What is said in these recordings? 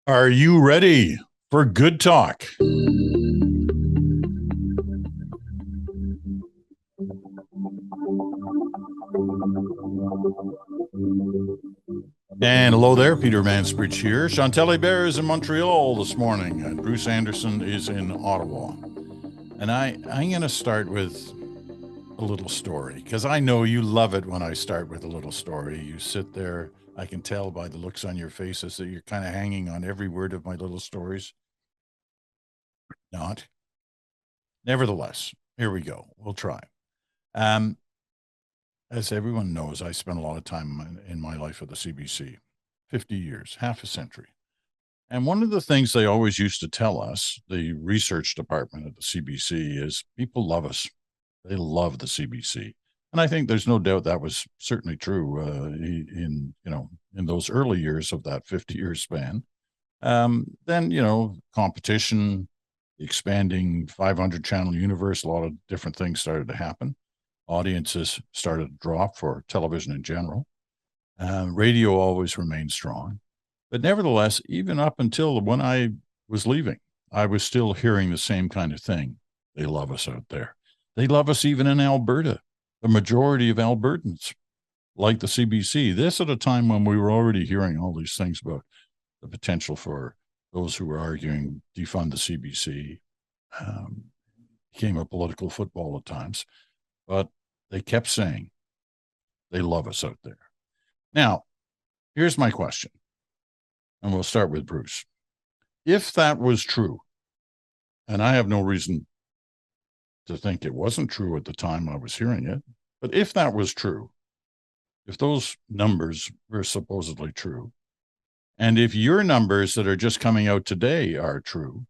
Are you ready for good talk? And hello there, Peter Mansbridge here. Chantal Bear is in Montreal this morning, and Bruce Anderson is in Ottawa. And I'm going to start with a little story, because I know you love it when I start with a little story. You sit there, I can tell by the looks on your faces that you're kind of hanging on every word of my little stories. Not. Nevertheless, here we go. We'll try. As everyone knows, I spent a lot of time in my life at the CBC, 50 years, half a century. And one of the things they always used to tell us, the research department at the CBC, is people love us. They love the CBC. And I think there's no doubt that was certainly true in those early years of that 50-year span. Then, competition, expanding 500 channel universe, a lot of different things started to happen. Audiences started to drop for television in general. Radio always remained strong. But nevertheless, even up until when I was leaving, I was still hearing the same kind of thing. They love us out there. They love us even in Alberta. The majority of Albertans like the CBC. This at a time when we were already hearing all these things about the potential for those who were arguing defund the CBC. Became a political football at times. But they kept saying they love us out there. Now, here's my question, and we'll start with Bruce. If that was true, and I have no reason to think it wasn't true at the time I was hearing it, but if that was true, if those numbers were supposedly true, and if your numbers that are just coming out today are true,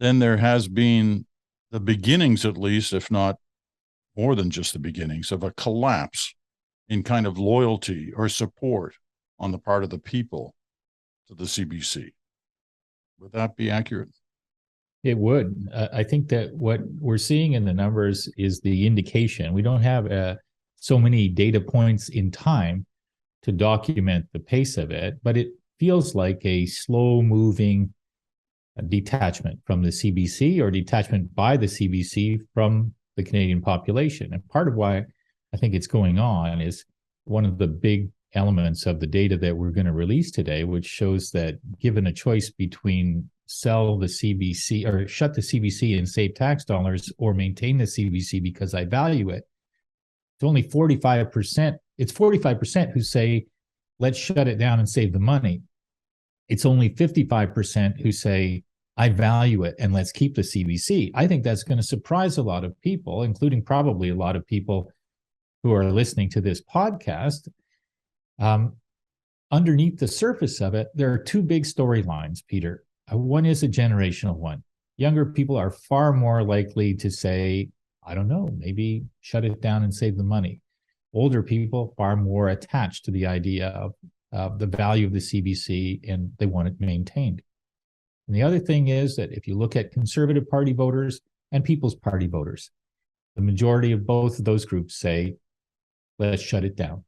then there has been the beginnings, at least, if not more than just the beginnings, of a collapse in kind of loyalty or support on the part of the people to the CBC. Would that be accurate? It would. I think that what we're seeing in the numbers is the indication. We don't have so many data points in time to document the pace of it, but it feels like a slow-moving detachment from the CBC or detachment by the CBC from the Canadian population. And part of why I think it's going on is one of the big elements of the data that we're going to release today, which shows that given a choice between sell the CBC or shut the CBC and save tax dollars or maintain the CBC because I value it, it's only 45%. It's 45% who say, let's shut it down and save the money. It's only 55% who say, I value it and let's keep the CBC. I think that's going to surprise a lot of people, including probably a lot of people who are listening to this podcast. Underneath the surface of it, there are two big storylines, Peter. One is a generational one. Younger people are far more likely to say, I don't know, maybe shut it down and save the money. Older people far more attached to the idea of the value of the CBC and they want it maintained. And the other thing is that if you look at Conservative Party voters and People's Party voters, the majority of both of those groups say, let's shut it down.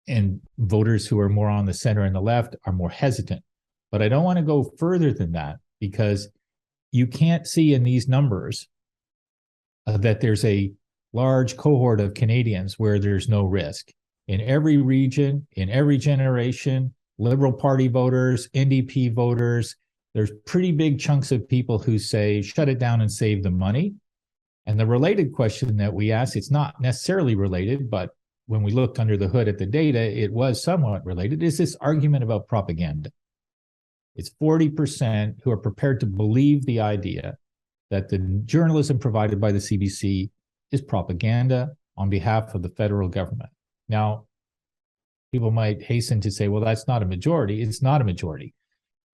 And voters who are more on the center and the left are more hesitant. But I don't want to go further than that because you can't see in these numbers that there's a large cohort of Canadians where there's no risk. In every region, in every generation, Liberal Party voters, NDP voters, there's pretty big chunks of people who say, shut it down and save the money. And the related question that we asked, it's not necessarily related, but when we looked under the hood at the data, it was somewhat related, is this argument about propaganda. It's 40% who are prepared to believe the idea that the journalism provided by the CBC is propaganda on behalf of the federal government. Now, people might hasten to say, well, that's not a majority. It's not a majority.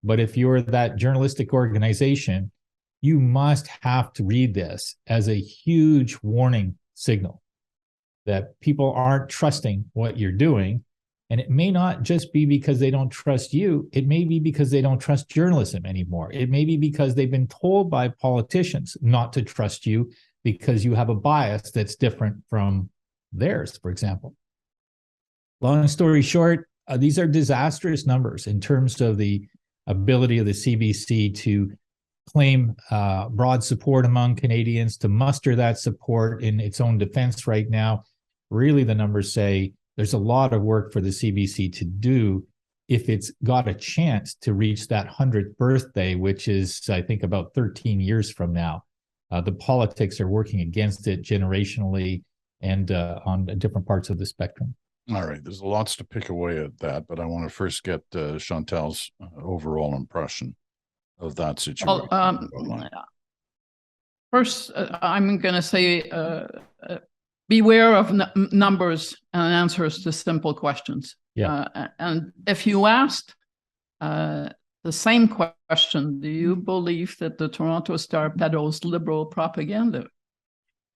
But if you're that journalistic organization, you must have to read this as a huge warning signal that people aren't trusting what you're doing. And it may not just be because they don't trust you. It may be because they don't trust journalism anymore. It may be because they've been told by politicians not to trust you because you have a bias that's different from theirs, for example. Long story short, these are disastrous numbers in terms of the ability of the CBC to claim broad support among Canadians, to muster that support in its own defense right now. Really, the numbers say there's a lot of work for the CBC to do if it's got a chance to reach that 100th birthday, which is, I think, about 13 years from now. The politics are working against it generationally and on different parts of the spectrum. All right, there's lots to pick away at that, but I want to first get Chantal's overall impression of that situation. First, I'm going to say beware of numbers and answers to simple questions. Yeah. And if you asked the same question, do you believe that the Toronto Star peddles liberal propaganda?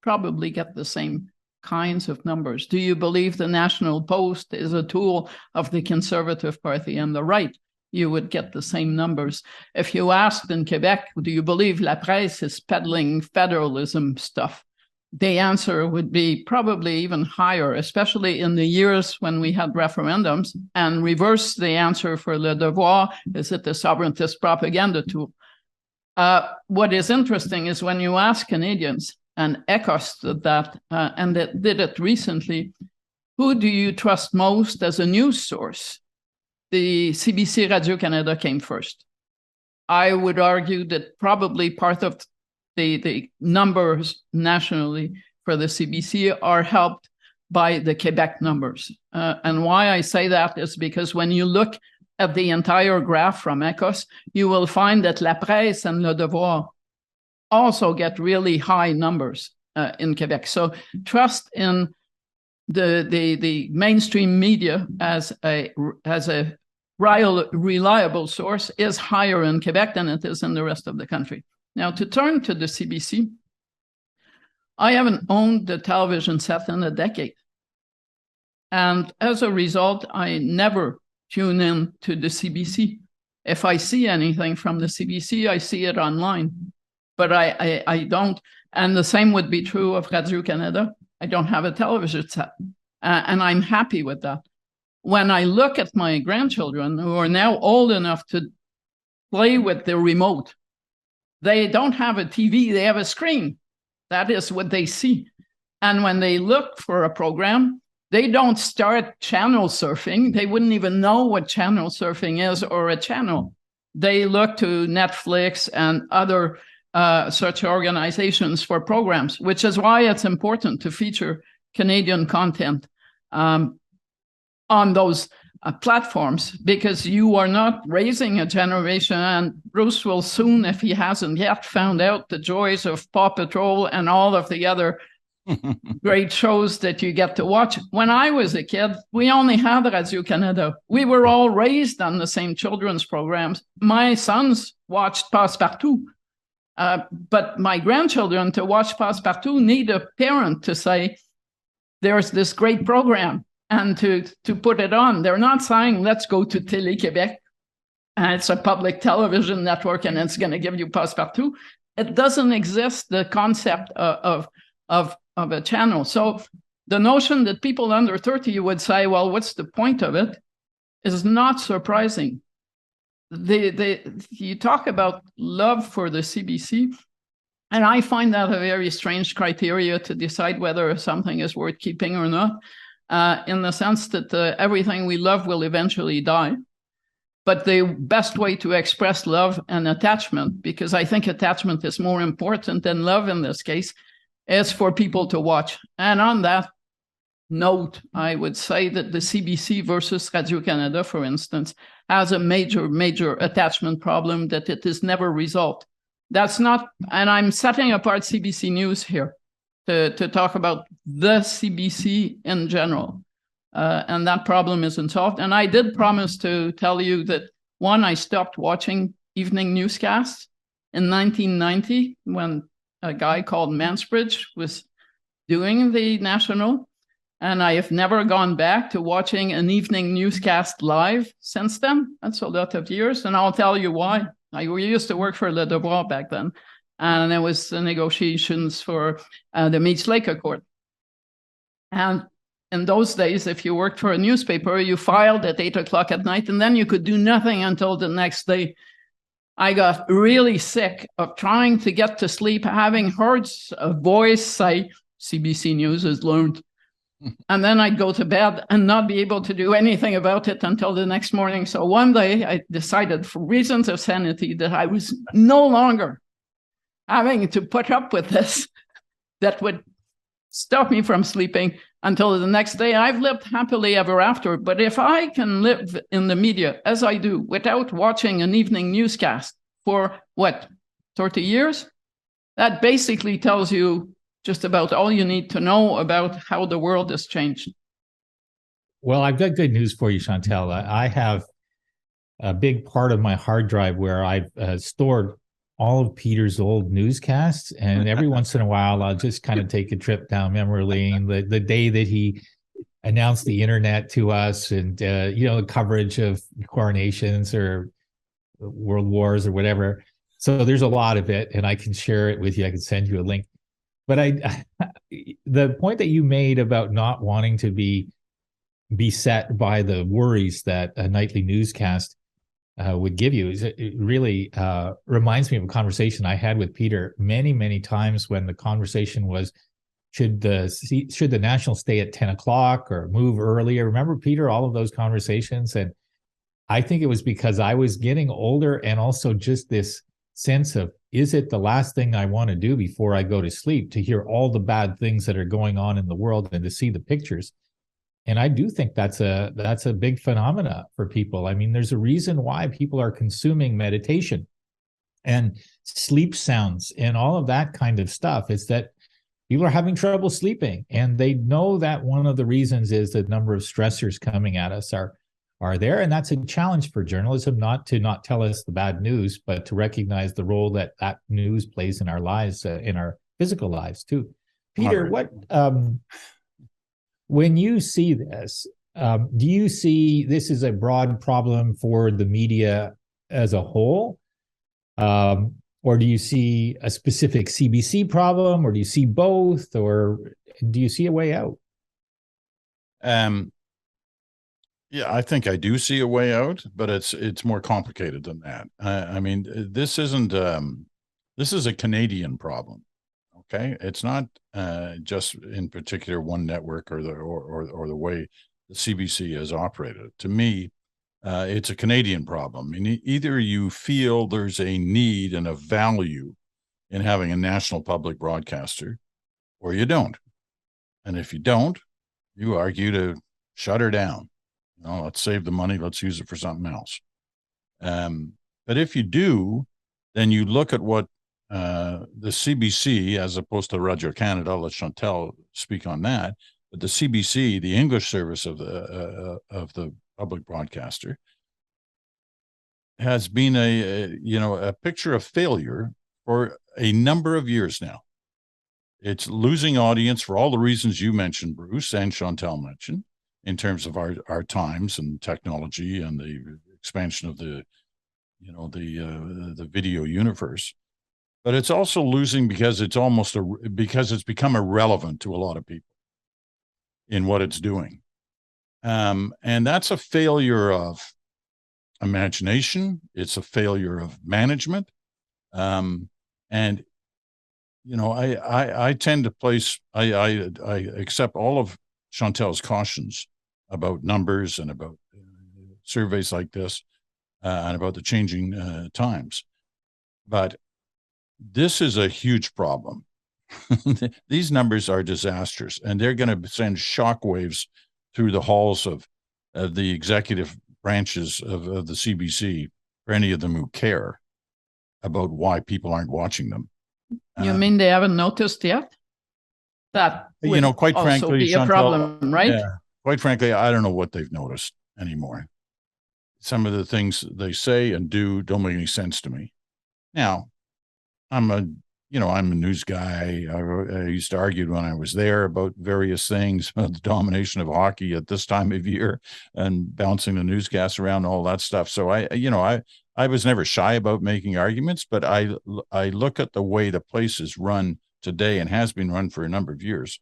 Probably get the same kinds of numbers. Do you believe the National Post is a tool of the Conservative Party and the right? You would get the same numbers. If you asked in Quebec, do you believe La Presse is peddling federalism stuff? The answer would be probably even higher, especially in the years when we had referendums, and reverse the answer for Le Devoir, is it the sovereigntist propaganda tool? What is interesting is when you ask Canadians, and ECOS did that, and it did it recently, who do you trust most as a news source? The CBC Radio-Canada came first. I would argue that probably part of the numbers nationally for the CBC are helped by the Quebec numbers. And why I say that is because when you look at the entire graph from ECOS, you will find that La Presse and Le Devoir also get really high numbers in Quebec. So trust in the mainstream media as a reliable source is higher in Quebec than it is in the rest of the country. Now, to turn to the CBC, I haven't owned the television set in a decade. And as a result, I never tune in to the CBC. If I see anything from the CBC, I see it online. But I don't. And the same would be true of Radio-Canada. I don't have a television set. And I'm happy with that. When I look at my grandchildren who are now old enough to play with the remote, they don't have a TV, they have a screen. That is what they see. And when they look for a program, they don't start channel surfing. They wouldn't even know what channel surfing is or a channel. They look to Netflix and other such organizations for programs, which is why it's important to feature Canadian content on those platforms, because you are not raising a generation, and Bruce will soon, if he hasn't yet, found out the joys of Paw Patrol and all of the other great shows that you get to watch. When I was a kid, we only had Radio-Canada. We were all raised on the same children's programs. My sons watched Passepartout, but my grandchildren, to watch Passepartout, need a parent to say, there's this great program, and to put it on. They're not saying, let's go to Télé-Québec, and it's a public television network, and it's going to give you Passepartout. It doesn't exist, the concept of a channel. So the notion that people under 30 would say, well, what's the point of it, is not surprising. You talk about love for the CBC, and I find that a very strange criteria to decide whether something is worth keeping or not. In the sense that everything we love will eventually die. But the best way to express love and attachment, because I think attachment is more important than love in this case, is for people to watch. And on that note, I would say that the CBC versus Radio-Canada, for instance, has a major attachment problem that it is never resolved. That's not, and I'm setting apart CBC News here to talk about the CBC in general. And that problem isn't solved. And I did promise to tell you that, one, I stopped watching evening newscasts in 1990 when a guy called Mansbridge was doing the National. And I have never gone back to watching an evening newscast live since then. That's a lot of years. And I'll tell you why. I used to work for Le Devoir back then. And there was the negotiations for the Meech Lake Accord. And in those days, if you worked for a newspaper, you filed at 8 o'clock at night, and then you could do nothing until the next day. I got really sick of trying to get to sleep, having heard a voice say, CBC News has learned. And then I'd go to bed and not be able to do anything about it until the next morning. So one day I decided, for reasons of sanity, that I was no longer having to put up with this. That would stop me from sleeping until the next day. I've lived happily ever after. But if I can live in the media, as I do, without watching an evening newscast for, 30 years? That basically tells you just about all you need to know about how the world has changed. Well, I've got good news for you, Chantal. I have a big part of my hard drive where I've stored all of Peter's old newscasts. And every once in a while, I'll just kind of take a trip down memory lane. The day that he announced the internet to us, and, the coverage of coronations or world wars or whatever. So there's a lot of it, and I can share it with you. I can send you a link. But the point that you made about not wanting to be beset by the worries that a nightly newscast would give you is it really reminds me of a conversation I had with Peter many, many times when the conversation was, should the National stay at 10 o'clock or move earlier? Remember, Peter, all of those conversations? And I think it was because I was getting older, and also just this sense of, is it the last thing I want to do before I go to sleep, to hear all the bad things that are going on in the world and to see the pictures? And I do think that's a big phenomena for people. I mean, there's a reason why people are consuming meditation and sleep sounds and all of that kind of stuff. Is that people are having trouble sleeping, and they know that one of the reasons is the number of stressors coming at us are there. And that's a challenge for journalism, not tell us the bad news, but to recognize the role that news plays in our lives, in our physical lives too. Peter, when you see this, do you see this as a broad problem for the media as a whole? Or do you see a specific CBC problem, or do you see both, or do you see a way out? Yeah, I think I do see a way out, but it's more complicated than that. I mean, this is a Canadian problem. Okay, it's not just in particular one network or the way the CBC has operated. To me, it's a Canadian problem. I mean, either you feel there's a need and a value in having a national public broadcaster, or you don't. And if you don't, you argue to shut her down. Let's save the money. Let's use it for something else. But if you do, then you look at what the CBC, as opposed to Radio Canada, let Chantal speak on that. But the CBC, the English service of the public broadcaster, has been a picture of failure for a number of years now. It's losing audience for all the reasons you mentioned, Bruce, and Chantal mentioned, in terms of our times and technology and the expansion of the video universe. But it's also losing because it's become irrelevant to a lot of people in what it's doing. And that's a failure of imagination. It's a failure of management. And I tend to place, I accept all of Chantal's cautions about numbers and about surveys like this and about the changing times. But this is a huge problem. These numbers are disastrous, and they're going to send shockwaves through the halls of the executive branches of the CBC for any of them who care about why people aren't watching them. You mean they haven't noticed yet? That would quite also frankly, be a Chantal, problem, right? Yeah, quite frankly, I don't know what they've noticed anymore. Some of the things they say and do don't make any sense to me. Now, I'm a news guy. I used to argue when I was there about various things, about the domination of hockey at this time of year and bouncing the newscasts around, all that stuff. So I was never shy about making arguments, but I look at the way the place is run today and has been run for a number of years,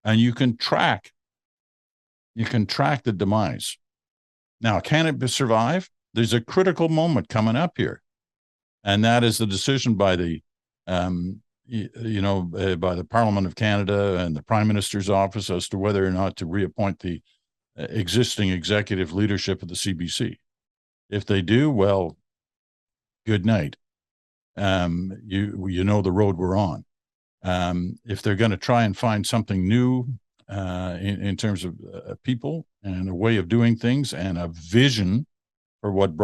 and you can track you can track the demise. Now, can it survive? There's a critical moment coming up here, and that is the decision by the, by the Parliament of Canada and the Prime Minister's office as to whether or not to reappoint the existing executive leadership of the CBC. If they do, well, good night. You know the road we're on. If they're going to try and find something new in terms of people and a way of doing things and a vision for what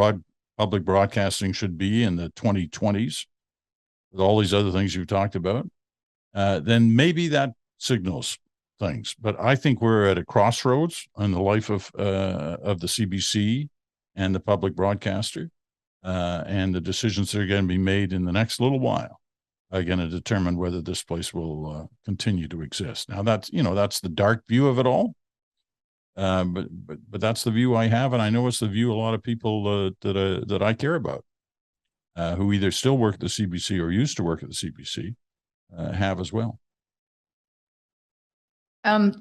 public broadcasting should be in the 2020s, with all these other things you've talked about, then maybe that signals things. But I think we're at a crossroads in the life of the CBC and the public broadcaster, and the decisions that are going to be made in the next little while are going to determine whether this place will continue to exist. Now, that's the dark view of it all. But that's the view I have, and I know it's the view a lot of people that I care about, who either still work at the CBC or used to work at the CBC, have as well. And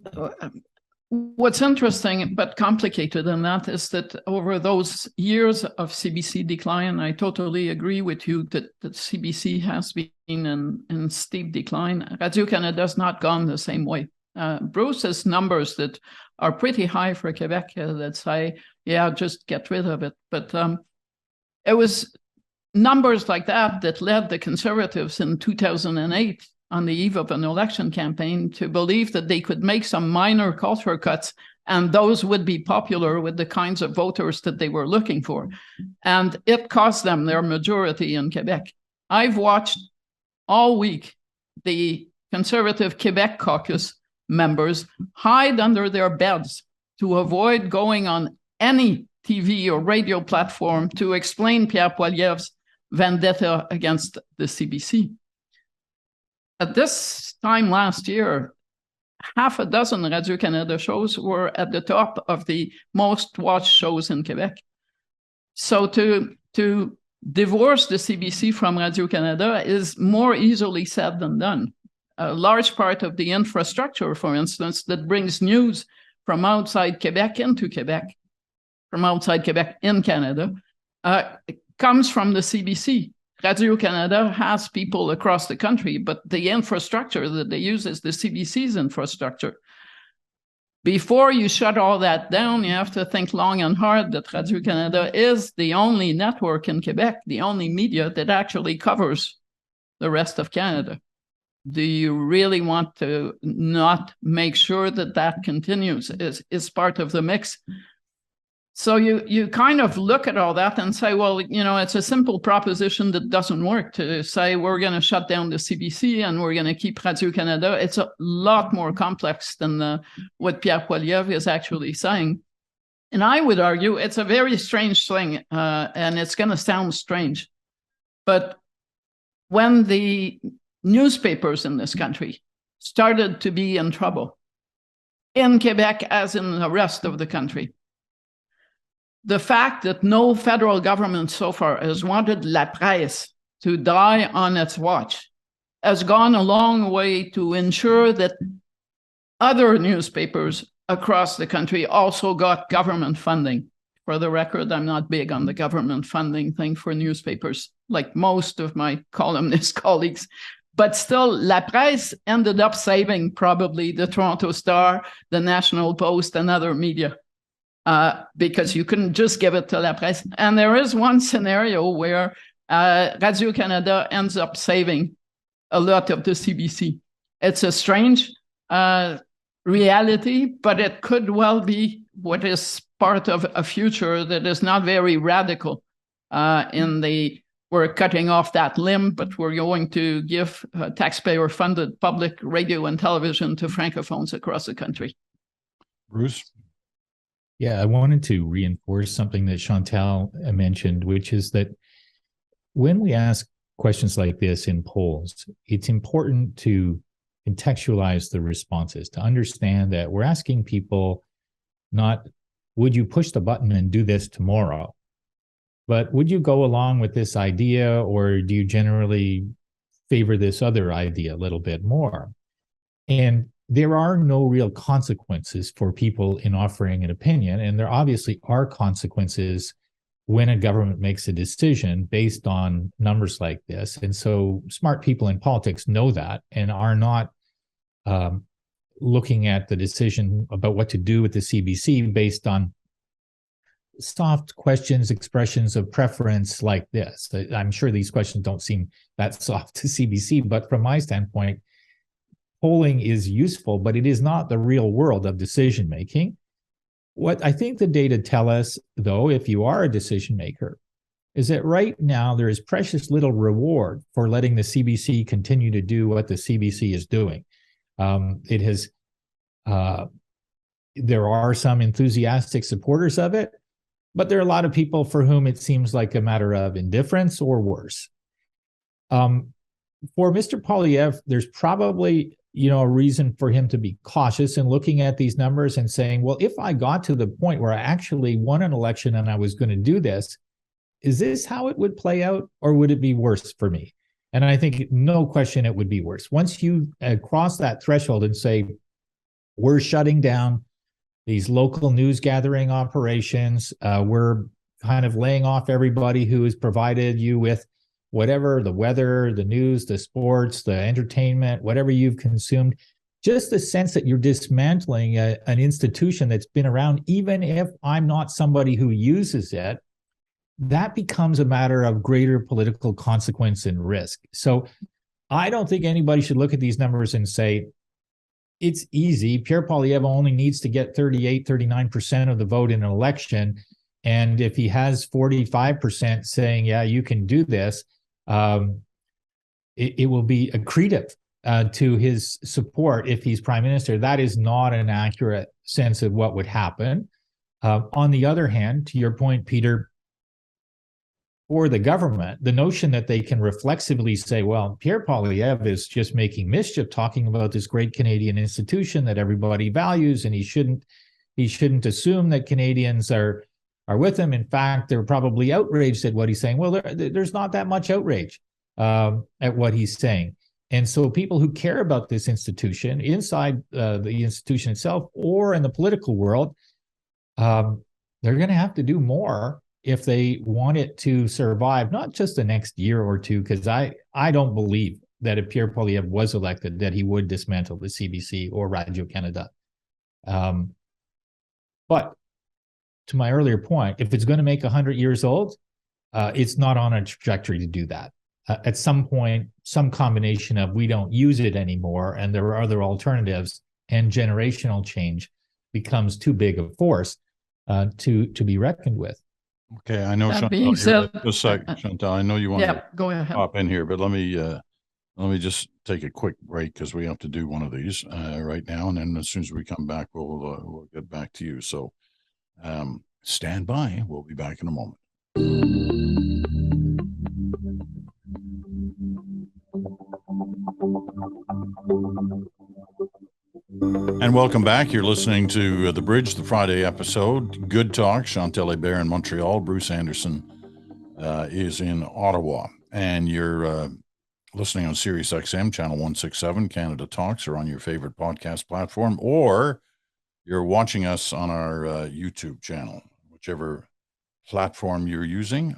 what's interesting but complicated in that is that over those years of CBC decline, I totally agree with you that CBC has been in steep decline. Radio-Canada has not gone the same way. Bruce has numbers that are pretty high for Quebec that say, yeah, just get rid of it. But it was numbers like that led the Conservatives in 2008 on the eve of an election campaign to believe that they could make some minor culture cuts and those would be popular with the kinds of voters that they were looking for. And it cost them their majority in Quebec. I've watched all week the Conservative Quebec caucus members hide under their beds to avoid going on any TV or radio platform to explain Pierre Poilievre's vendetta against the CBC. At this time last year, half a dozen Radio-Canada shows were at the top of the most watched shows in Quebec. So to divorce the CBC from Radio-Canada is more easily said than done. A large part of the infrastructure, for instance, that brings news from outside Quebec into Quebec, from outside Quebec in Canada, comes from the CBC. Radio-Canada has people across the country, but the infrastructure that they use is the CBC's infrastructure. Before you shut all that down, you have to think long and hard that Radio-Canada is the only network in Quebec, the only media that actually covers the rest of Canada. Do you really want to not make sure that that continues is part of the mix? So you kind of look at all that and say, well, it's a simple proposition that doesn't work to say we're going to shut down the CBC and we're going to keep Radio-Canada. It's a lot more complex than what Pierre Poilievre is actually saying. And I would argue it's a very strange thing, and it's going to sound strange. But when the newspapers in this country started to be in trouble, in Quebec as in the rest of the country, the fact that no federal government so far has wanted La Presse to die on its watch has gone a long way to ensure that other newspapers across the country also got government funding. For the record, I'm not big on the government funding thing for newspapers, like most of my columnist colleagues. But still, La Presse ended up saving probably the Toronto Star, the National Post, and other media. Because you couldn't just give it to La Presse. And there is one scenario where Radio-Canada ends up saving a lot of the CBC. It's a strange reality, but it could well be what is part of a future that is not very radical we're cutting off that limb, but we're going to give taxpayer-funded public radio and television to francophones across the country. Bruce? Yeah, I wanted to reinforce something that Chantal mentioned, which is that when we ask questions like this in polls, it's important to contextualize the responses, to understand that we're asking people not, would you push the button and do this tomorrow? But would you go along with this idea, or do you generally favor this other idea a little bit more? And there are no real consequences for people in offering an opinion. And there obviously are consequences when a government makes a decision based on numbers like this. And so smart people in politics know that and are not looking at the decision about what to do with the CBC based on soft questions, expressions of preference like this. I'm sure these questions don't seem that soft to CBC, but from my standpoint, polling is useful, but it is not the real world of decision making. What I think the data tell us, though, if you are a decision maker, is that right now there is precious little reward for letting the CBC continue to do what the CBC is doing. There are some enthusiastic supporters of it, but there are a lot of people for whom it seems like a matter of indifference or worse. For Mr. Poilievre, there's probably a reason for him to be cautious in looking at these numbers and saying, well, if I got to the point where I actually won an election and I was going to do this, is this how it would play out, or would it be worse for me? And I think no question it would be worse. Once you cross that threshold and say, we're shutting down these local news gathering operations, we're kind of laying off everybody who has provided you with whatever, the weather, the news, the sports, the entertainment, whatever you've consumed, just the sense that you're dismantling an institution that's been around, even if I'm not somebody who uses it, that becomes a matter of greater political consequence and risk. So I don't think anybody should look at these numbers and say, it's easy. Pierre Poilievre only needs to get 38, 39% of the vote in an election. And if he has 45% saying, yeah, you can do this, it will be accretive to his support if he's prime minister. That is not an accurate sense of what would happen. On the other hand, to your point, Peter, for the government, the notion that they can reflexively say, well, Pierre Poilievre is just making mischief talking about this great Canadian institution that everybody values, and he shouldn't assume that Canadians are with him. In fact, they're probably outraged at what he's saying. Well, there's not that much outrage at what he's saying. And so people who care about this institution inside the institution itself or in the political world, they're going to have to do more if they want it to survive, not just the next year or two, because I don't believe that if Pierre Poilievre was elected, that he would dismantle the CBC or Radio-Canada. But to my earlier point, if it's going to make 100 years old, it's not on a trajectory to do that. At some point, some combination of we don't use it anymore and there are other alternatives, and generational change becomes too big a force to be reckoned with. Okay, I know That Chantal. being said, Just a second, Chantal. I know you want to go ahead. hop in here, but let me just take a quick break because we have to do one of these right now, and then as soon as we come back, we'll get back to you. So stand by. We'll be back in a moment. And welcome back. You're listening to The Bridge, the Friday episode. Good Talk. Chantal Hébert in Montreal. Bruce Anderson is in Ottawa. And you're listening on Sirius XM, channel 167, Canada Talks, or on your favorite podcast platform, or you're watching us on our YouTube channel, whichever platform you're using.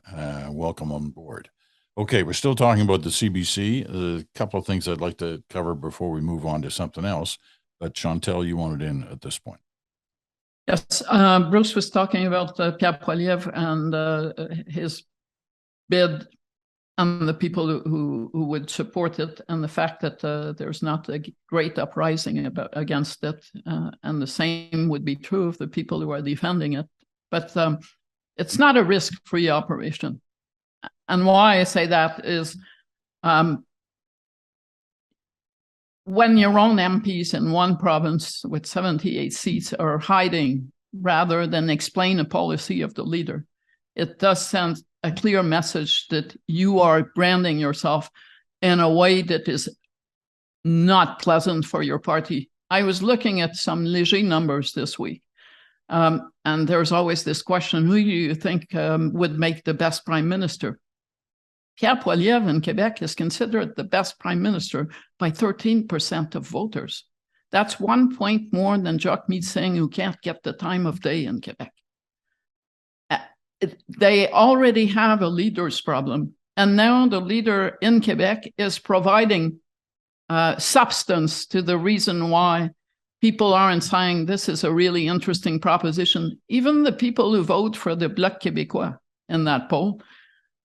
Welcome on board. Okay, we're still talking about the CBC. A couple of things I'd like to cover before we move on to something else. But Chantal, you wanted in at this point. Yes, Bruce was talking about Pierre Poilievre and his bid and the people who would support it, and the fact that there's not a great uprising against it. And the same would be true of the people who are defending it. But it's not a risk-free operation. And why I say that is when your own MPs in one province with 78 seats are hiding rather than explain a policy of the leader, it does send a clear message that you are branding yourself in a way that is not pleasant for your party. I was looking at some Léger numbers this week, and there's always this question, who do you think would make the best prime minister? Pierre Poilievre in Quebec is considered the best prime minister by 13% of voters. That's 1 point more than Jacques Mitzing, who can't get the time of day in Quebec. They already have a leader's problem. And now the leader in Quebec is providing substance to the reason why people aren't saying this is a really interesting proposition. Even the people who vote for the Bloc Québécois in that poll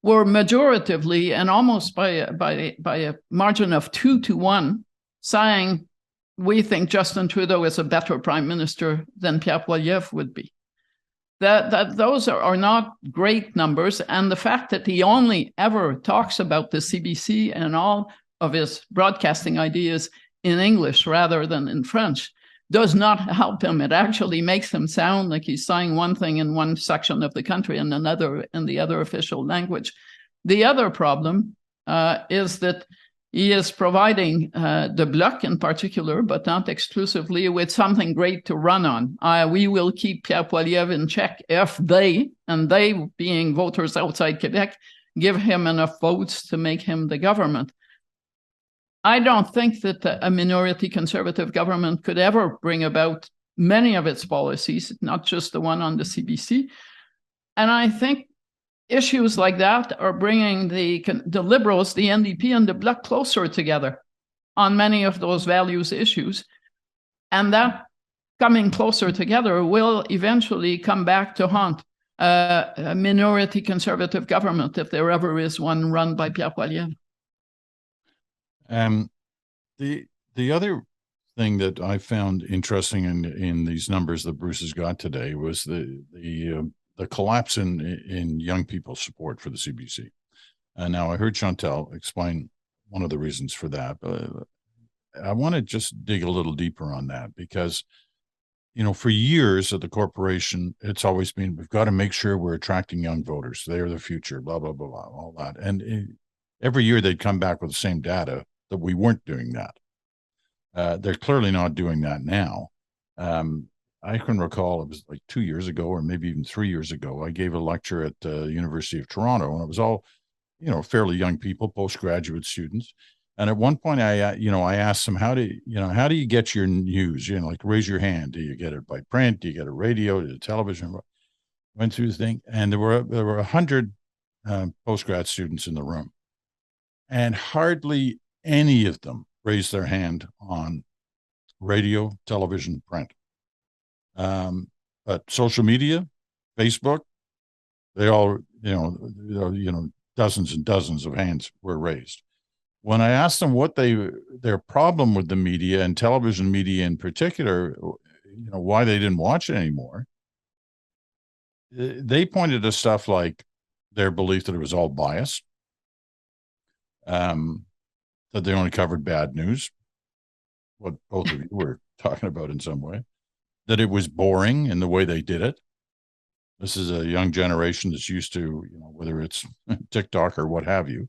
were majoritively and almost by a margin of 2-1 saying, we think Justin Trudeau is a better prime minister than Pierre Poilievre would be. Those are not great numbers. And the fact that he only ever talks about the CBC and all of his broadcasting ideas in English rather than in French does not help him. It actually makes him sound like he's saying one thing in one section of the country and another in the other official language. The other problem is that he is providing the Bloc in particular, but not exclusively, with something great to run on. We will keep Pierre Poilievre in check if they, and they being voters outside Quebec, give him enough votes to make him the government. I don't think that a minority conservative government could ever bring about many of its policies, not just the one on the CBC. And I think issues like that are bringing the Liberals, the NDP, and the Bloc closer together on many of those values issues. And that coming closer together will eventually come back to haunt a minority conservative government, if there ever is one run by Pierre Poilievre. The other thing that I found interesting in these numbers that Bruce has got today was the collapse in young people's support for the CBC. And now I heard Chantal explain one of the reasons for that, but I want to just dig a little deeper on that because, you know, for years at the corporation, it's always been, we've got to make sure we're attracting young voters. They are the future, blah, blah, blah, blah, all that. And every year they'd come back with the same data that we weren't doing that. They're clearly not doing that now. I can recall it was like 2 years ago, or maybe even 3 years ago, I gave a lecture at the University of Toronto, and it was all, you know, fairly young people, postgraduate students. And at one point I asked them, how do you get your news? You know, like raise your hand. Do you get it by print? Do you get it radio? Do you television? Went through the thing, and there were 100 postgrad students in the room, and hardly any of them raised their hand on radio, television, print. But social media, Facebook, they all, dozens and dozens of hands were raised. When I asked them what their problem with the media and television media in particular, why they didn't watch it anymore, they pointed to stuff like their belief that it was all biased, that they only covered bad news, what both of you were talking about in some way, that it was boring in the way they did it. This is a young generation that's used to, whether it's TikTok or what have you,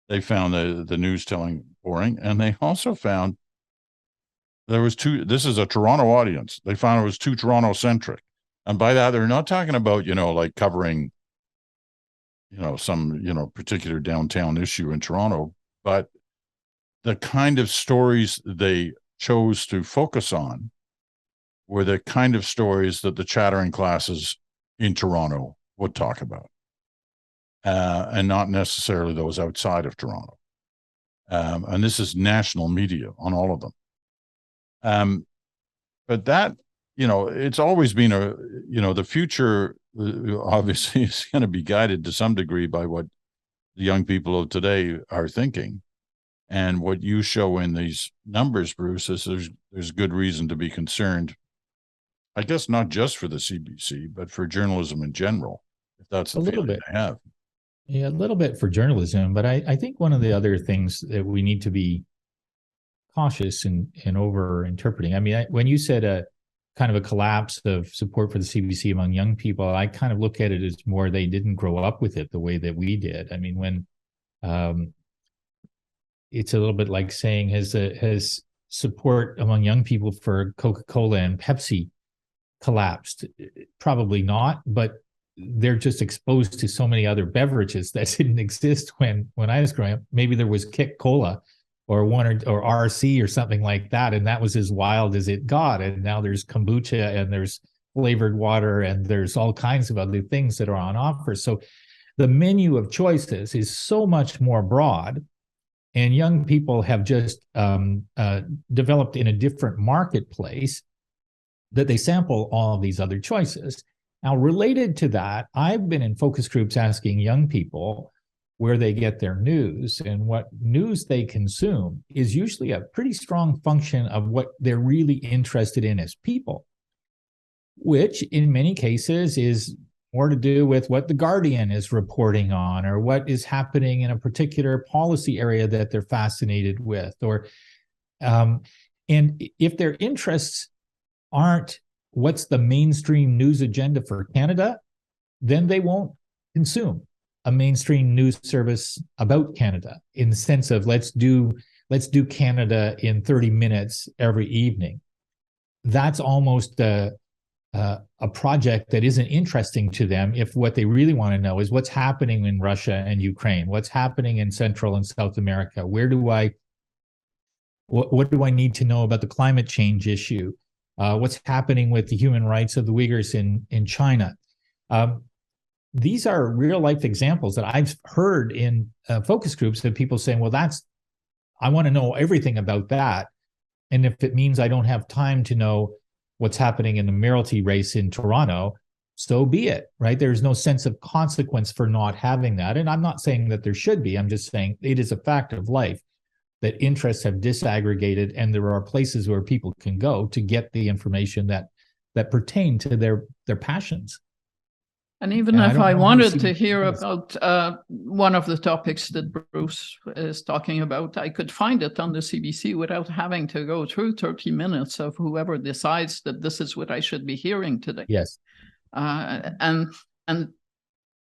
they found the news telling boring. And they also found this is a Toronto audience. They found it was too Toronto centric. And by that, they're not talking about, like covering, some, particular downtown issue in Toronto, but the kind of stories they chose to focus on were the kind of stories that the chattering classes in Toronto would talk about, and not necessarily those outside of Toronto. And this is national media on all of them. But that, it's always been the future obviously is going to be guided to some degree by what the young people of today are thinking. And what you show in these numbers, Bruce, is there's good reason to be concerned, I guess, not just for the CBC, but for journalism in general, if that's the feeling they have. Yeah, a little bit for journalism. But I think one of the other things that we need to be cautious in over interpreting, I mean, when you said a kind of a collapse of support for the CBC among young people, I kind of look at it as more they didn't grow up with it the way that we did. I mean, when it's a little bit like saying, has support among young people for Coca-Cola and Pepsi collapsed? Probably not, but they're just exposed to so many other beverages that didn't exist when I was growing up. Maybe there was Kick Cola, or RC or something like that, and that was as wild as it got. And now there's kombucha and there's flavored water and there's all kinds of other things that are on offer. So the menu of choices is so much more broad, and young people have just developed in a different marketplace that they sample all of these other choices. Now, related to that, I've been in focus groups asking young people where they get their news, and what news they consume is usually a pretty strong function of what they're really interested in as people, which in many cases is more to do with what the Guardian is reporting on, or what is happening in a particular policy area that they're fascinated with. And if their interests aren't what's the mainstream news agenda for Canada, then they won't consume a mainstream news service about Canada in the sense of let's do Canada in 30 minutes every evening. That's almost a project that isn't interesting to them if what they really want to know is what's happening in Russia and Ukraine, what's happening in Central and South America, what do I need to know about the climate change issue, what's happening with the human rights of the Uyghurs in China. These are real life examples that I've heard in focus groups of people saying, well, I want to know everything about that. And if it means I don't have time to know what's happening in the mayoralty race in Toronto, so be it, right? There's no sense of consequence for not having that. And I'm not saying that there should be. I'm just saying it is a fact of life that interests have disaggregated, and there are places where people can go to get the information that pertain to their passions. And even if I wanted to hear about one of the topics that Bruce is talking about, I could find it on the CBC without having to go through 30 minutes of whoever decides that this is what I should be hearing today. Yes. And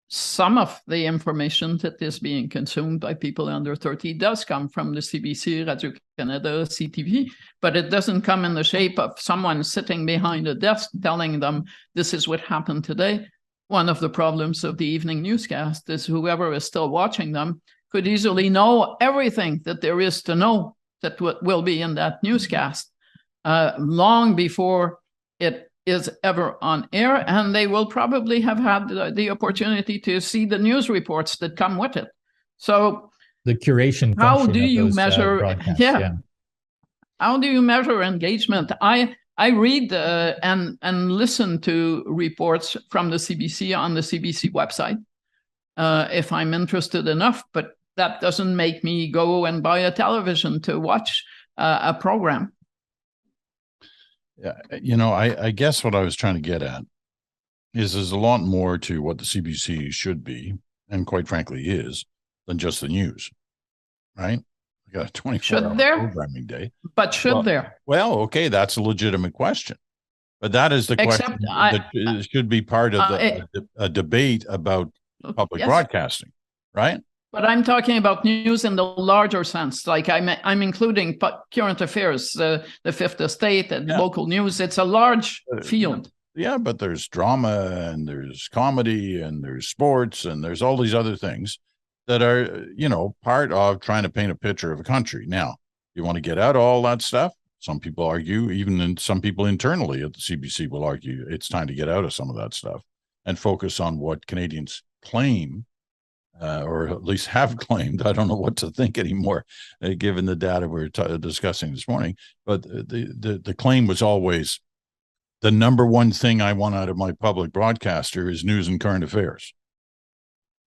some of the information that is being consumed by people under 30 does come from the CBC, Radio-Canada, CTV, but it doesn't come in the shape of someone sitting behind a desk telling them this is what happened today. One of the problems of the evening newscast is whoever is still watching them could easily know everything that there is to know that will be in that newscast long before it is ever on air, and they will probably have had the opportunity to see the news reports that come with it. So the curation how do you those, measure how do you measure engagement? I read and listen to reports from the CBC on the CBC website if I'm interested enough, but that doesn't make me go and buy a television to watch a program. Yeah, I guess what I was trying to get at is there's a lot more to what the CBC should be, and quite frankly is, than just the news, right? We got a 24-hour programming day. But should there? Well, okay, that's a legitimate question. But that is the question that should be part of a debate about public broadcasting, right? But I'm talking about news in the larger sense. Like I'm including current affairs, the Fifth Estate, and local news. It's a large field. Yeah, but there's drama and there's comedy and there's sports and there's all these other things that are, part of trying to paint a picture of a country. Now, you want to get out all that stuff? Some people argue, some people internally at the CBC will argue it's time to get out of some of that stuff and focus on what Canadians claim, or at least have claimed. I don't know what to think anymore, given the data we're discussing this morning. But the claim was always the number one thing I want out of my public broadcaster is news and current affairs.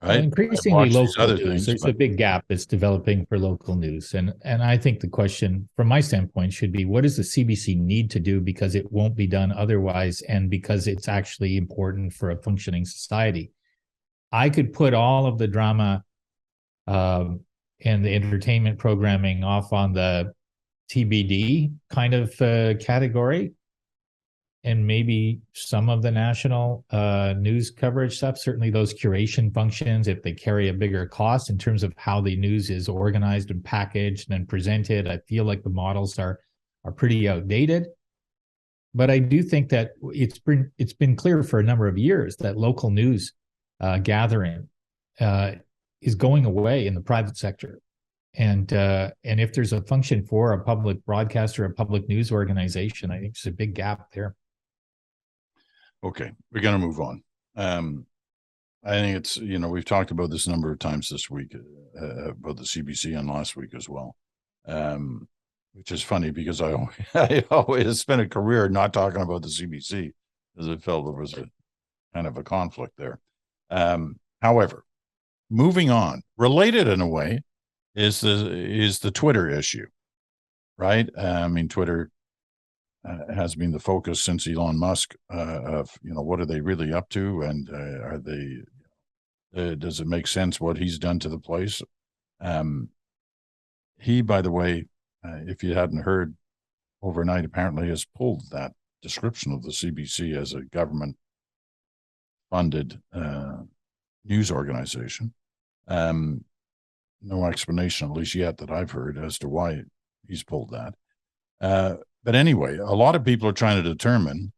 Right? Well, increasingly local news. There's a big gap that's developing for local news. And I think the question from my standpoint should be, what does the CBC need to do because it won't be done otherwise, and because it's actually important for a functioning society? I could put all of the drama and the entertainment programming off on the TBD kind of category, and maybe some of the national news coverage stuff, certainly those curation functions, if they carry a bigger cost in terms of how the news is organized and packaged and presented. I feel like the models are pretty outdated. But I do think that it's been clear for a number of years that local news gathering is going away in the private sector. And if there's a function for a public broadcaster, a public news organization, I think there's a big gap there. Okay, we're going to move on. I think it's, we've talked about this a number of times this week, about the CBC and last week as well, which is funny because I always spent a career not talking about the CBC because I felt there was a kind of a conflict there. However, moving on, related in a way, is the Twitter issue, right? I mean, Twitter has been the focus since Elon Musk of, what are they really up to? And are they, does it make sense what he's done to the place? He, by the way, if you hadn't heard, overnight apparently has pulled that description of the CBC as a government funded news organization. No explanation, at least yet, that I've heard as to why he's pulled that. But anyway, a lot of people are trying to determine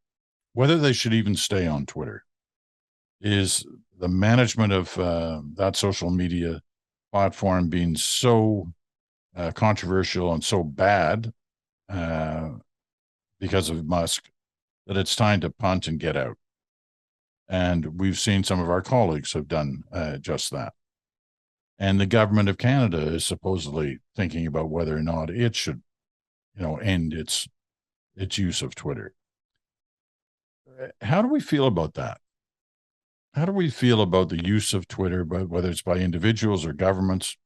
whether they should even stay on Twitter. Is the management of that social media platform being so controversial and so bad because of Musk that it's time to punt and get out? And we've seen some of our colleagues have done just that. And the government of Canada is supposedly thinking about whether or not it should, end its use of Twitter. How do we feel about that? How do we feel about the use of Twitter, whether it's by individuals or governments,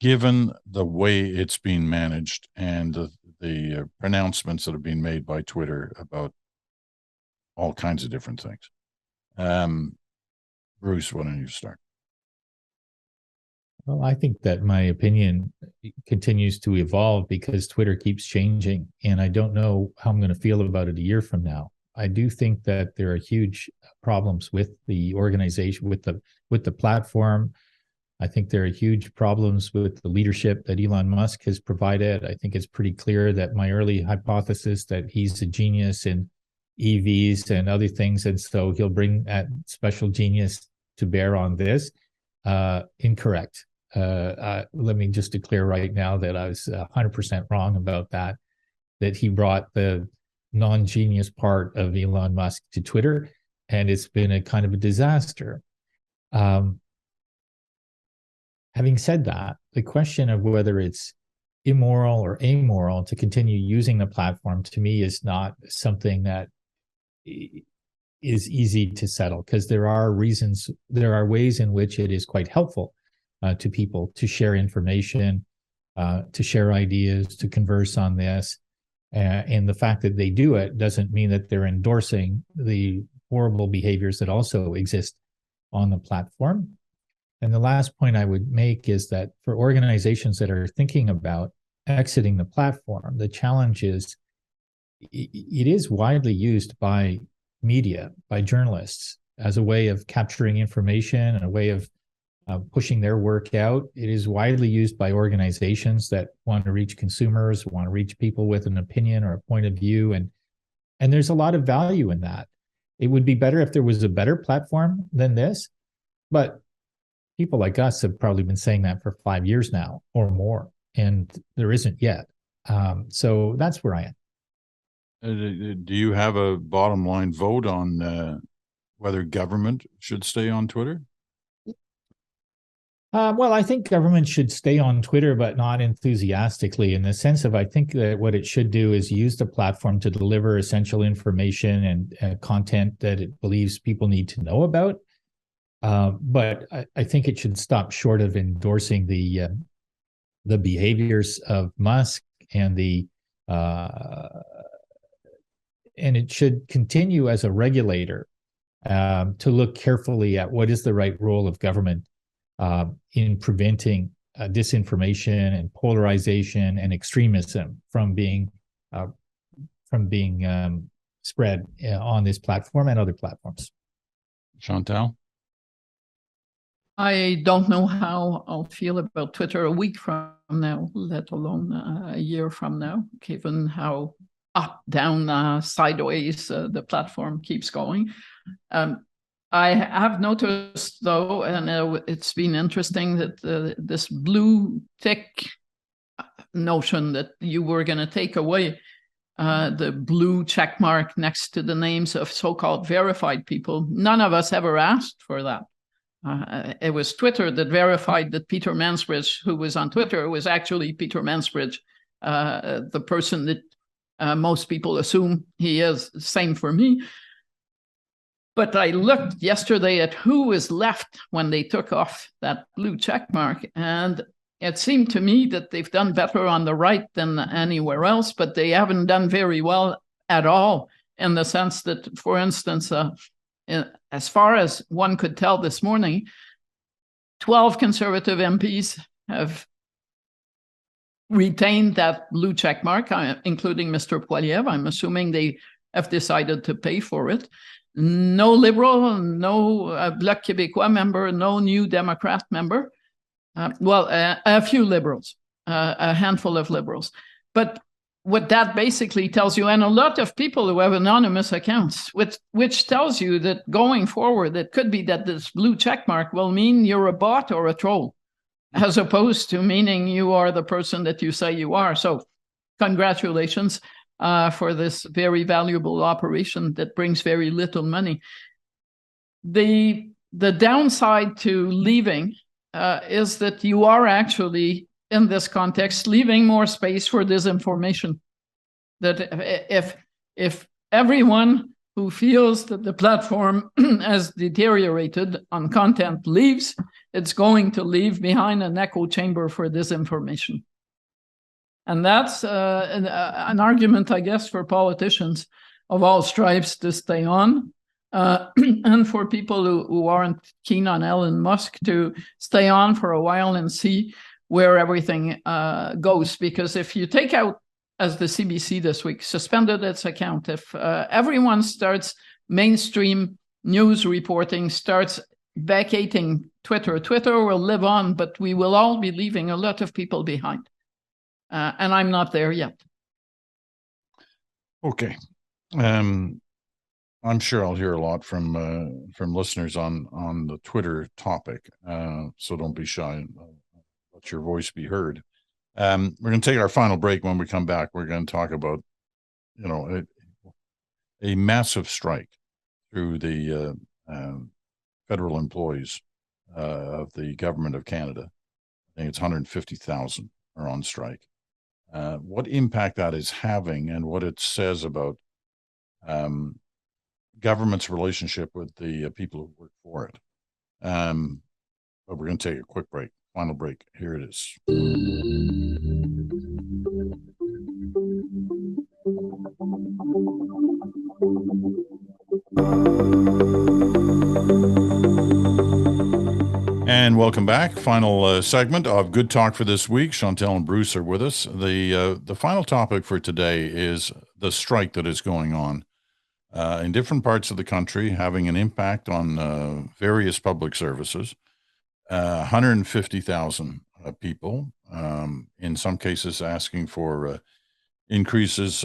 given the way it's being managed and the pronouncements that have been made by Twitter about all kinds of different things? Bruce, why don't you start? Well, I think that my opinion continues to evolve because Twitter keeps changing, and I don't know how I'm going to feel about it a year from now. I do think that there are huge problems with the organization, with the platform. I think there are huge problems with the leadership that Elon Musk has provided. I think it's pretty clear that my early hypothesis that he's a genius in EVs and other things, and so he'll bring that special genius to bear on this, incorrect. Let me just declare right now that I was 100% wrong about that he brought the non-genius part of Elon Musk to Twitter, and it's been a kind of a disaster. Having said that, the question of whether it's immoral or amoral to continue using the platform, to me, is not something that is easy to settle, because there are ways in which it is quite helpful to people to share information, to share ideas, to converse on this. And the fact that they do it doesn't mean that they're endorsing the horrible behaviors that also exist on the platform. And the last point I would make is that for organizations that are thinking about exiting the platform, the challenge is it is widely used by media, by journalists, as a way of capturing information and a way of pushing their work out. It is widely used by organizations that want to reach consumers, want to reach people with an opinion or a point of view. And there's a lot of value in that. It would be better if there was a better platform than this, but people like us have probably been saying that for 5 years now or more, and there isn't yet. So that's where I am. Do you have a bottom line vote on whether government should stay on Twitter? Well, I think government should stay on Twitter, but not enthusiastically, in the sense of, I think that what it should do is use the platform to deliver essential information and content that it believes people need to know about. But I think it should stop short of endorsing the behaviors of Musk and it should continue as a regulator to look carefully at what is the right role of government in preventing disinformation and polarization and extremism from being spread on this platform and other platforms. Chantal? I don't know how I'll feel about Twitter a week from now, let alone a year from now, given how up, down, sideways the platform keeps going. I have noticed, though, and it's been interesting that this blue tick notion that you were going to take away the blue check mark next to the names of so-called verified people. None of us ever asked for that. It was Twitter that verified that Peter Mansbridge, who was on Twitter, was actually Peter Mansbridge, the person that most people assume he is. Same for me. But I looked yesterday at who was left when they took off that blue check mark, and it seemed to me that they've done better on the right than anywhere else, but they haven't done very well at all, in the sense that, for instance, as far as one could tell this morning, 12 Conservative MPs have retained that blue check mark, including Mr. Poilievre. I'm assuming they have decided to pay for it. No Liberal, no Bloc Québécois member, no New Democrat member. A few Liberals, a handful of Liberals. But what that basically tells you, and a lot of people who have anonymous accounts, which tells you that going forward, it could be that this blue check mark will mean you're a bot or a troll, as opposed to meaning you are the person that you say you are. So congratulations for this very valuable operation that brings very little money. The downside to leaving is that you are actually, in this context, leaving more space for disinformation. That if everyone who feels that the platform has deteriorated on content leaves, it's going to leave behind an echo chamber for disinformation. And that's an argument, I guess, for politicians of all stripes to stay on, and for people who aren't keen on Elon Musk to stay on for a while and see where everything goes. Because if you take out, as the CBC this week suspended its account, if everyone starts mainstream news reporting, starts vacating Twitter, Twitter will live on, but we will all be leaving a lot of people behind. And I'm not there yet. Okay. I'm sure I'll hear a lot from listeners on the Twitter topic. So don't be shy. Let your voice be heard. We're going to take our final break. When we come back, we're going to talk about, a massive strike through the federal employees of the government of Canada. I think it's 150,000 are on strike. What impact that is having and what it says about government's relationship with the people who work for it. But we're going to take a quick break. Final break. Here it is. And welcome back. Final segment of Good Talk for this week. Chantal and Bruce are with us. The final topic for today is the strike that is going on in different parts of the country, having an impact on various public services. 150,000 people, in some cases asking for increases,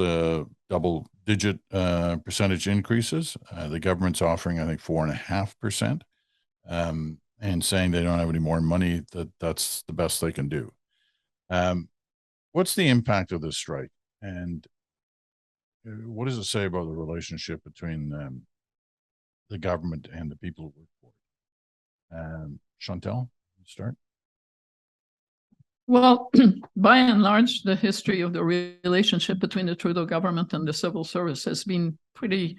double-digit percentage increases. The government's offering, I think, 4.5%, and saying they don't have any more money, that's the best they can do. What's the impact of this strike? And what does it say about the relationship between the government and the people who work for it? Chantal, start. Well, by and large, the history of the relationship between the Trudeau government and the civil service has been pretty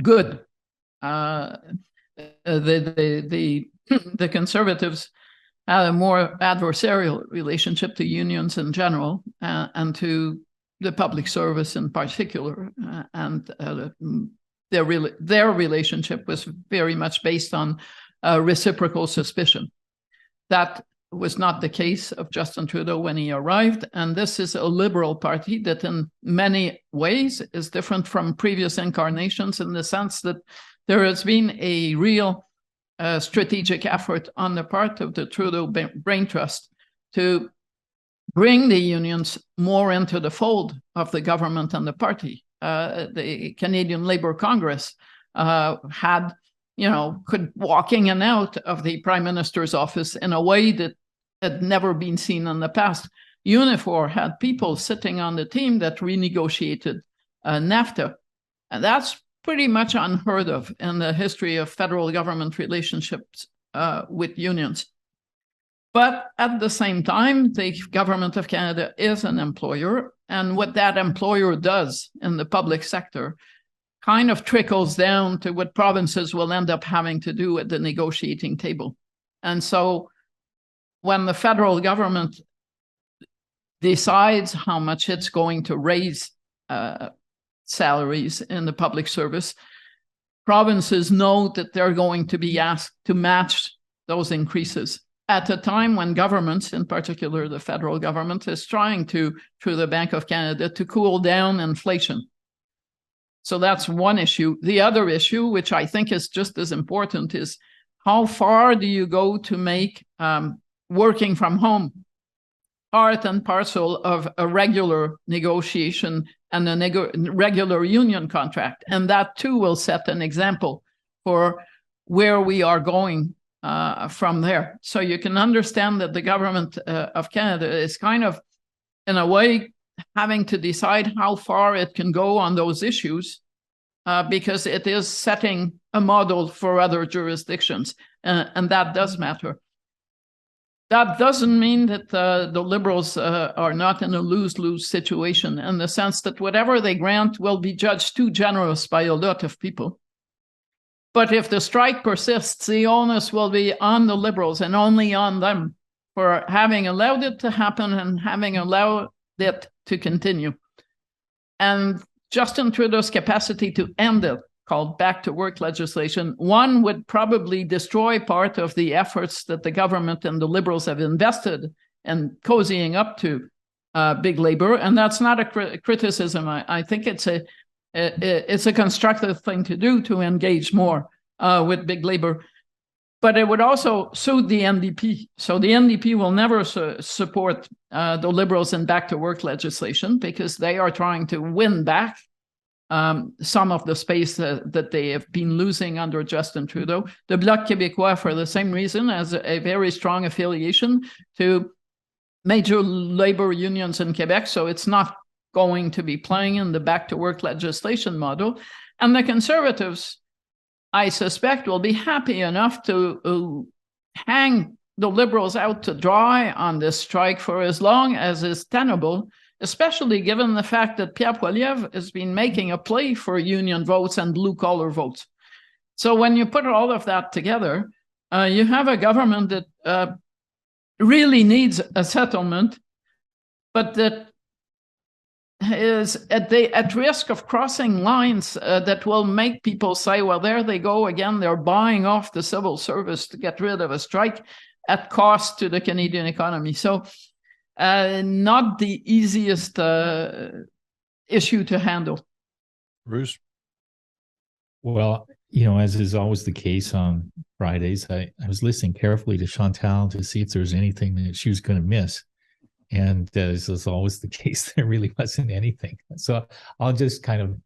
good. The Conservatives had a more adversarial relationship to unions in general and to the public service in particular, their relationship was very much based on reciprocal suspicion. That was not the case of Justin Trudeau when he arrived, and this is a Liberal party that in many ways is different from previous incarnations in the sense that there has been a real strategic effort on the part of the Trudeau Brain Trust to bring the unions more into the fold of the government and the party. The Canadian Labour Congress had, could walk in and out of the prime minister's office in a way that had never been seen in the past. Unifor had people sitting on the team that renegotiated NAFTA. And that's pretty much unheard of in the history of federal government relationships with unions. But at the same time, the government of Canada is an employer, and what that employer does in the public sector kind of trickles down to what provinces will end up having to do at the negotiating table. And so when the federal government decides how much it's going to raise salaries in the public service, provinces know that they're going to be asked to match those increases at a time when governments, in particular the federal government, is trying to, through the Bank of Canada, to cool down inflation. So that's one issue. The other issue, which I think is just as important, is how far do you go to make working from home part and parcel of a regular negotiation and a regular union contract? And that too will set an example for where we are going from there. So you can understand that the government of Canada is kind of, in a way, having to decide how far it can go on those issues because it is setting a model for other jurisdictions, and that does matter. That doesn't mean that the Liberals are not in a lose-lose situation, in the sense that whatever they grant will be judged too generous by a lot of people. But if the strike persists, the onus will be on the Liberals and only on them for having allowed it to happen and having allowed it to continue. And Justin Trudeau's capacity to end it, called back to work legislation, one would probably destroy part of the efforts that the government and the Liberals have invested in cozying up to big labor. And that's not a criticism. I think it's a constructive thing to do, to engage more with big labor. But it would also suit the NDP. So the NDP will never support the Liberals in back to work legislation, because they are trying to win back some of the space that they have been losing under Justin Trudeau. The Bloc Québécois, for the same reason, has a very strong affiliation to major labor unions in Quebec. So it's not going to be playing in the back to work legislation model. And the Conservatives, I suspect, will be happy enough to hang the Liberals out to dry on this strike for as long as is tenable, especially given the fact that Pierre Poilievre has been making a play for union votes and blue-collar votes. So when you put all of that together, you have a government that really needs a settlement, but that is at risk of crossing lines that will make people say, well, there they go again. They're buying off the civil service to get rid of a strike at cost to the Canadian economy. So not the easiest issue to handle. Bruce? Well, as is always the case on Fridays, I was listening carefully to Chantal to see if there was anything that she was going to miss. And as is always the case, there really wasn't anything. So I'll just kind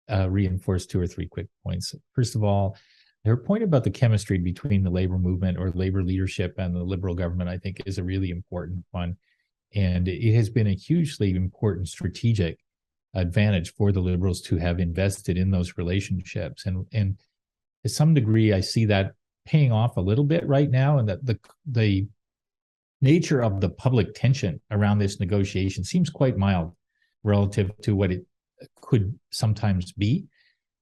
of reinforce two or three quick points. First of all, her point about the chemistry between the labor movement or labor leadership and the Liberal government, I think, is a really important one. And it has been a hugely important strategic advantage for the Liberals to have invested in those relationships. And to some degree, I see that paying off a little bit right now, and that the nature of the public tension around this negotiation seems quite mild relative to what it could sometimes be.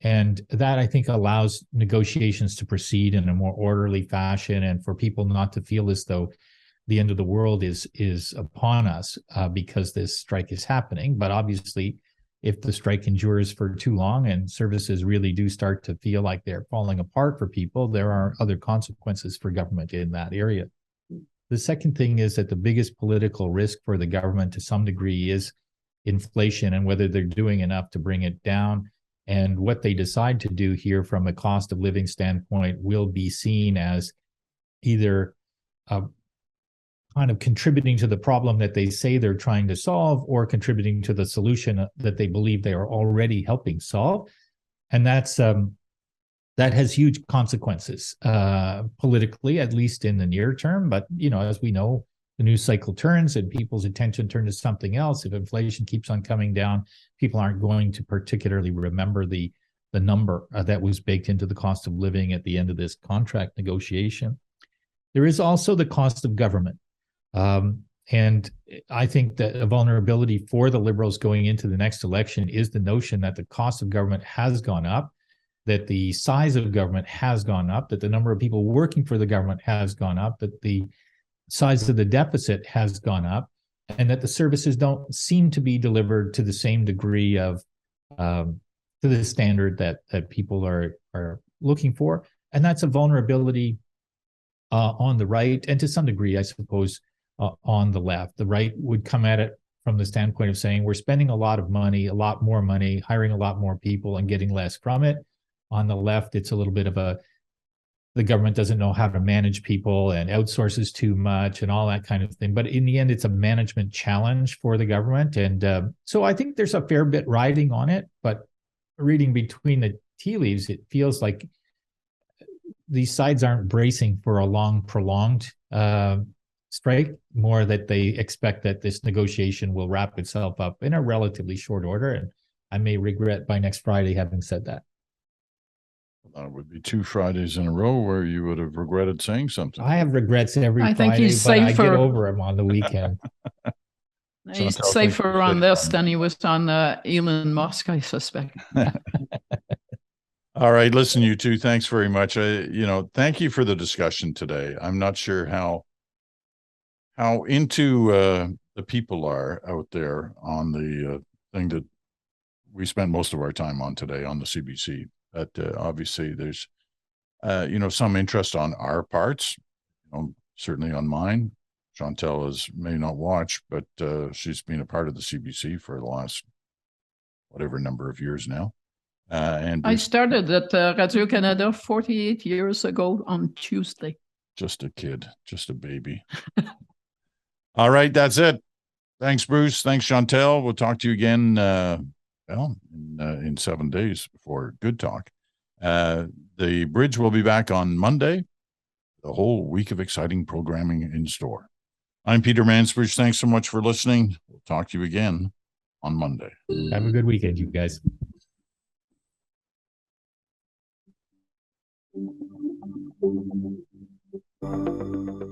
And that, I think, allows negotiations to proceed in a more orderly fashion, and for people not to feel as though the end of the world is upon us because this strike is happening. But obviously, if the strike endures for too long and services really do start to feel like they're falling apart for people, there are other consequences for government in that area. The second thing is that the biggest political risk for the government to some degree is inflation, and whether they're doing enough to bring it down. And what they decide to do here from a cost of living standpoint will be seen as either kind of contributing to the problem that they say they're trying to solve, or contributing to the solution that they believe they are already helping solve. And that's that has huge consequences politically, at least in the near term. But, as we know, the news cycle turns and people's attention turns to something else. If inflation keeps on coming down, people aren't going to particularly remember the number that was baked into the cost of living at the end of this contract negotiation. There is also the cost of government. And I think that a vulnerability for the Liberals going into the next election is the notion that the cost of government has gone up, that the size of government has gone up, that the number of people working for the government has gone up, that the size of the deficit has gone up, and that the services don't seem to be delivered to the same degree of to the standard that people are looking for. And that's a vulnerability on the right, and to some degree, I suppose, on the left. The right would come at it from the standpoint of saying we're spending a lot of money, a lot more money, hiring a lot more people and getting less from it. On the left, it's a little bit of the government doesn't know how to manage people and outsources too much and all that kind of thing. But in the end, it's a management challenge for the government. And so I think there's a fair bit riding on it. But reading between the tea leaves, it feels like these sides aren't bracing for a long, prolonged strike, more that they expect that this negotiation will wrap itself up in a relatively short order. And I may regret by next Friday having said that. That would be 2 Fridays in a row where you would have regretted saying something. I have regrets every I think Friday, he's but I safer. get over them on the weekend. He's Chantal, safer on this on than he was on Elon Musk, I suspect. All right, listen, you two, thanks very much. Thank you for the discussion today. I'm not sure how into the people are out there on the thing that we spent most of our time on today on the CBC. But obviously there's, some interest on our parts, certainly on mine. Chantal may not watch, but she's been a part of the CBC for the last whatever number of years now. And I started at Radio-Canada 48 years ago on Tuesday. Just a kid, just a baby. All right, that's it. Thanks, Bruce. Thanks, Chantal. We'll talk to you again, in 7 days for Good Talk. The Bridge will be back on Monday. The whole week of exciting programming in store. I'm Peter Mansbridge. Thanks so much for listening. We'll talk to you again on Monday. Have a good weekend, you guys. Thank you.